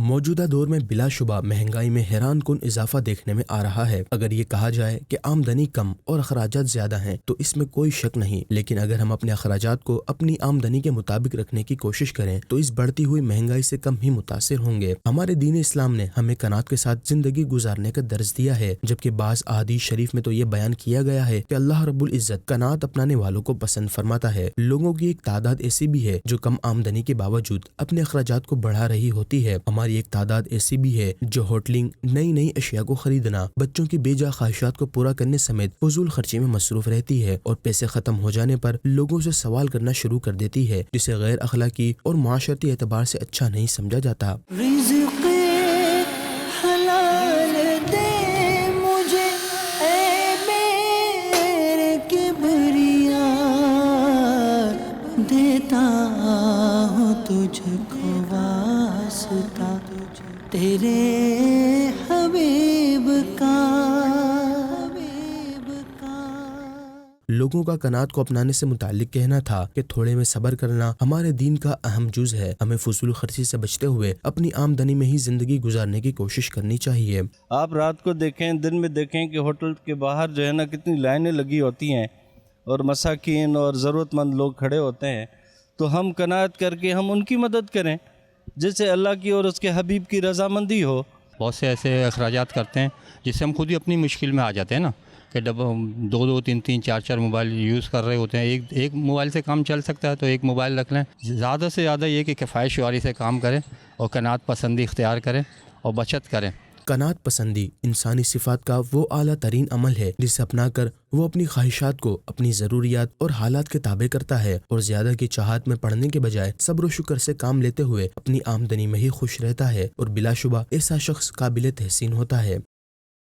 موجودہ دور میں بلا شبہ مہنگائی میں حیران کن اضافہ دیکھنے میں آ رہا ہے۔ اگر یہ کہا جائے کہ آمدنی کم اور اخراجات زیادہ ہیں تو اس میں کوئی شک نہیں، لیکن اگر ہم اپنے اخراجات کو اپنی آمدنی کے مطابق رکھنے کی کوشش کریں تو اس بڑھتی ہوئی مہنگائی سے کم ہی متاثر ہوں گے۔ ہمارے دین اسلام نے ہمیں قناعت کے ساتھ زندگی گزارنے کا درس دیا ہے، جبکہ بعض احادیث شریف میں تو یہ بیان کیا گیا ہے کہ اللہ رب العزت قناعت اپنانے والوں کو پسند فرماتا ہے۔ لوگوں کی ایک تعداد ایسی بھی ہے جو کم آمدنی کے باوجود اپنے اخراجات کو بڑھا رہی ہوتی ہے۔ ہماری ایک تعداد ایسی بھی ہے جو ہوٹلنگ، نئی اشیاء کو خریدنا، بچوں کی بے جا خواہشات کو پورا کرنے سمیت فضول خرچی میں مصروف رہتی ہے اور پیسے ختم ہو جانے پر لوگوں سے سوال کرنا شروع کر دیتی ہے، جسے غیر اخلاقی اور معاشرتی اعتبار سے اچھا نہیں سمجھا جاتا۔ رزق حلال دے مجھے اے میرے کبریا، دیتا ہوں تجھ کو واسطہ تیرے حبیب کا۔ لوگوں کا قناعت کو اپنانے سے متعلق کہنا تھا کہ تھوڑے میں صبر کرنا ہمارے دین کا اہم جز ہے۔ ہمیں فضول خرچی سے بچتے ہوئے اپنی آمدنی میں ہی زندگی گزارنے کی کوشش کرنی چاہیے۔ آپ رات کو دیکھیں، دن میں دیکھیں کہ ہوٹل کے باہر جو ہے نا کتنی لائنیں لگی ہوتی ہیں اور مساکین اور ضرورت مند لوگ کھڑے ہوتے ہیں، تو ہم قناعت کر کے ہم ان کی مدد کریں جس سے اللہ کی اور اس کے حبیب کی رضامندی ہو۔ بہت سے ایسے اخراجات کرتے ہیں جس سے ہم خود ہی اپنی مشکل میں آ جاتے ہیں نا، کہ دو تین چار موبائل یوز کر رہے ہوتے ہیں۔ ایک موبائل سے کام چل سکتا ہے تو ایک موبائل رکھ لیں۔ زیادہ سے زیادہ یہ کہ کفایت شعاری سے کام کریں اور قناعت پسندی اختیار کریں اور بچت کریں۔ قناعت پسندی انسانی صفات کا وہ اعلیٰ ترین عمل ہے جسے اپنا کر وہ اپنی خواہشات کو اپنی ضروریات اور حالات کے تابع کرتا ہے اور زیادہ کی چاہت میں پڑنے کے بجائے صبر و شکر سے کام لیتے ہوئے اپنی آمدنی میں ہی خوش رہتا ہے، اور بلا شبہ ایسا شخص قابل تحسین ہوتا ہے۔